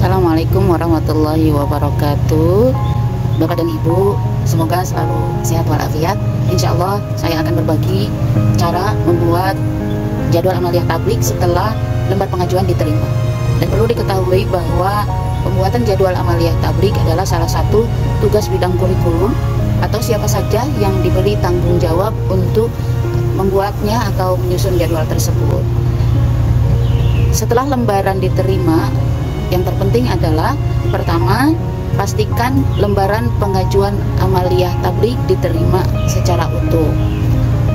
Assalamualaikum warahmatullahi wabarakatuh. Bapak dan Ibu, semoga selalu sehat walafiat. Insya Allah saya akan berbagi cara membuat jadwal amaliyah tablik setelah lembar pengajuan diterima. Dan perlu diketahui bahwa pembuatan jadwal amaliyah tablik adalah salah satu tugas bidang kurikulum atau siapa saja yang diberi tanggung jawab untuk membuatnya atau menyusun jadwal tersebut. Setelah lembaran diterima, yang terpenting adalah pertama, pastikan lembaran pengajuan amaliyah tablik diterima secara utuh.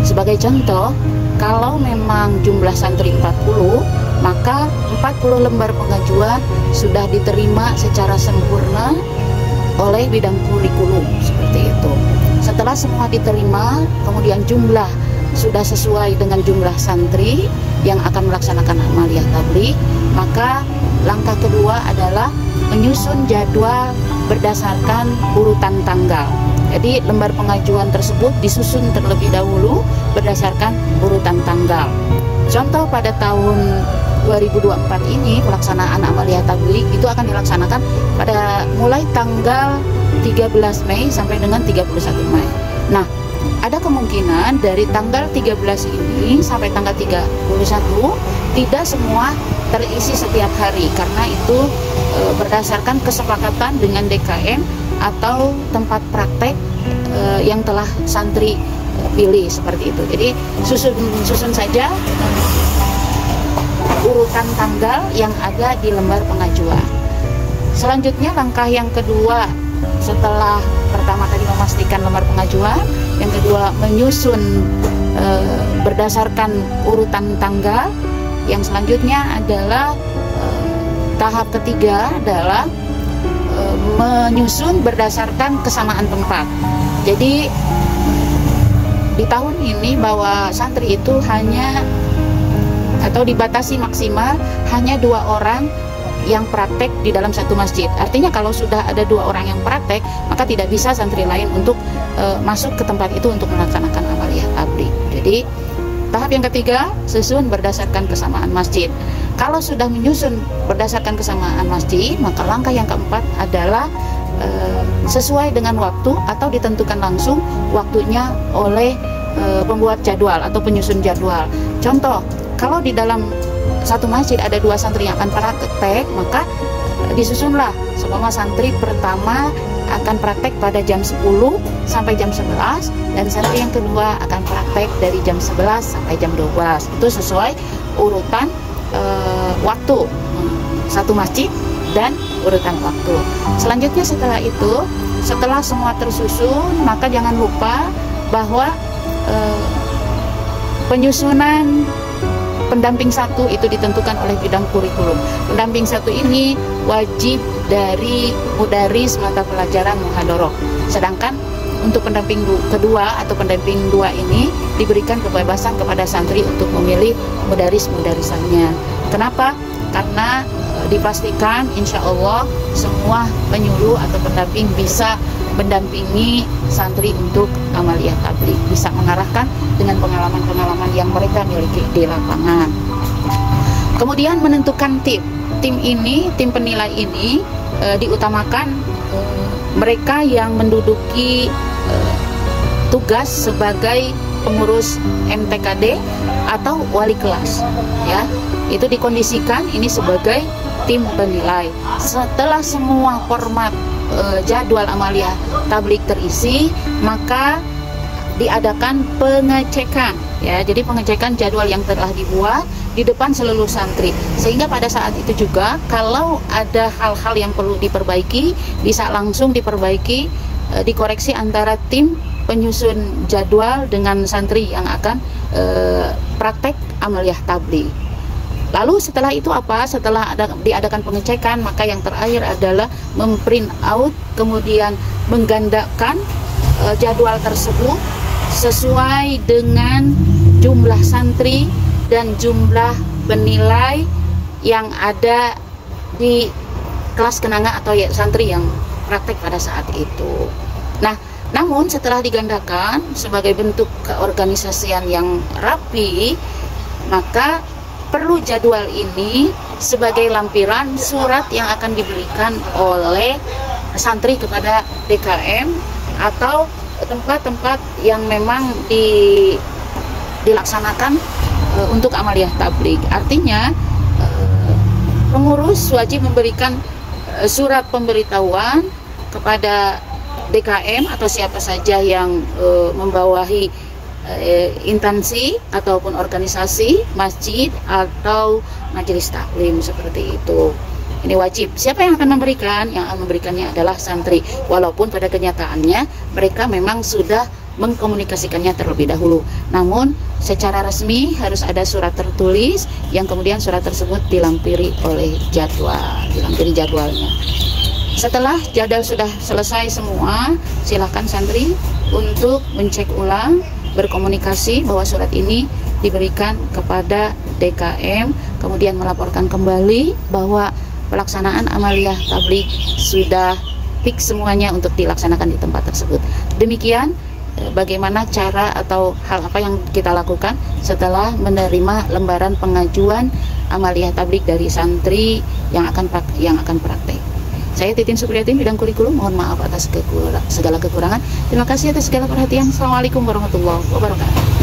Sebagai contoh, kalau memang jumlah santri 40, maka 40 lembar pengajuan sudah diterima secara sempurna oleh bidang kurikulum, seperti itu. Setelah semua diterima, kemudian jumlah sudah sesuai dengan jumlah santri yang akan melaksanakan amaliyah tablik, maka langkah kedua adalah menyusun jadwal berdasarkan urutan tanggal. Jadi lembar pengajuan tersebut disusun terlebih dahulu berdasarkan urutan tanggal. Contoh pada tahun 2024 ini pelaksanaan amaliyah tablik itu akan dilaksanakan pada mulai tanggal 13 Mei sampai dengan 31 Mei. Nah, ada kemungkinan dari tanggal 13 ini sampai tanggal 31 tidak semua terisi setiap hari, karena itu berdasarkan kesepakatan dengan DKM atau tempat praktek yang telah santri pilih, seperti itu. Jadi susun saja urutan tanggal yang ada di lembar pengajuan. Selanjutnya langkah yang kedua, setelah pertama tadi memastikan lembar pengajuan, yang kedua menyusun berdasarkan urutan tanggal. Yang selanjutnya adalah tahap ketiga adalah menyusun berdasarkan kesamaan tempat. Jadi di tahun ini bahwa santri itu hanya atau dibatasi maksimal hanya 2 orang yang praktek di dalam satu masjid. Artinya kalau sudah ada 2 orang yang praktek, maka tidak bisa santri lain untuk masuk ke tempat itu untuk melaksanakan amaliyah tablik. Jadi tahap yang ketiga, susun berdasarkan kesamaan masjid. Kalau sudah menyusun berdasarkan kesamaan masjid, maka langkah yang keempat adalah sesuai dengan waktu atau ditentukan langsung waktunya oleh pembuat jadwal atau penyusun jadwal. Contoh, kalau di dalam satu masjid ada 2 santri yang akan praktek, maka disusunlah seumpama santri pertama akan praktek pada jam 10 sampai jam 11 dan santri yang kedua akan praktek dari jam 11 sampai jam 12. Itu sesuai urutan waktu satu masjid dan urutan waktu. Selanjutnya setelah itu, setelah semua tersusun, maka jangan lupa bahwa penyusunan pendamping 1 itu ditentukan oleh bidang kurikulum. Pendamping 1 ini wajib dari mudaris mata pelajaran muhadharah. Sedangkan untuk pendamping kedua atau pendamping 2 ini diberikan kebebasan kepada santri untuk memilih mudaris-mudarisannya. Kenapa? Karena dipastikan insya Allah semua penyuluh atau pendamping bisa mendampingi santri untuk amaliyah tablik, bisa mengarahkan dengan pengalaman-pengalaman yang mereka miliki di lapangan. Kemudian menentukan tim ini, tim penilai ini diutamakan mereka yang menduduki tugas sebagai pengurus MTKD atau wali kelas, ya. Itu dikondisikan ini sebagai tim penilai. Setelah semua format jadwal amaliyah tablik terisi, maka diadakan pengecekan, ya. Jadi pengecekan jadwal yang telah dibuat di depan seluruh santri, sehingga pada saat itu juga kalau ada hal-hal yang perlu diperbaiki bisa langsung diperbaiki, dikoreksi antara tim penyusun jadwal dengan santri yang akan praktek amaliyah tablik. Lalu setelah itu apa? Setelah diadakan pengecekan, maka yang terakhir adalah memprint out, kemudian menggandakan jadwal tersebut sesuai dengan jumlah santri dan jumlah penilai yang ada di kelas kenanga atau ya, santri yang praktek pada saat itu. Nah, namun setelah digandakan sebagai bentuk keorganisasian yang rapi, maka perlu jadwal ini sebagai lampiran surat yang akan diberikan oleh santri kepada DKM atau tempat-tempat yang memang dilaksanakan untuk amaliyah tabligh. Artinya pengurus wajib memberikan surat pemberitahuan kepada DKM atau siapa saja yang membawahi instansi ataupun organisasi, masjid atau majelis taklim seperti itu. Ini wajib. Siapa yang akan memberikan? Yang akan memberikannya adalah santri. Walaupun pada kenyataannya mereka memang sudah mengkomunikasikannya terlebih dahulu. Namun secara resmi harus ada surat tertulis yang kemudian surat tersebut dilampiri oleh dilampiri jadwalnya. Setelah jadwal sudah selesai semua, silakan santri untuk mencek ulang, berkomunikasi bahwa surat ini diberikan kepada DKM, kemudian melaporkan kembali bahwa pelaksanaan amaliyah tabligh sudah fix semuanya untuk dilaksanakan di tempat tersebut. Demikian bagaimana cara atau hal apa yang kita lakukan setelah menerima lembaran pengajuan amaliyah tabligh dari santri yang akan praktek. Saya Titin Supriyatin, bidang kurikulum. Mohon maaf atas segala kekurangan. Terima kasih atas segala perhatian. Assalamualaikum warahmatullahi wabarakatuh.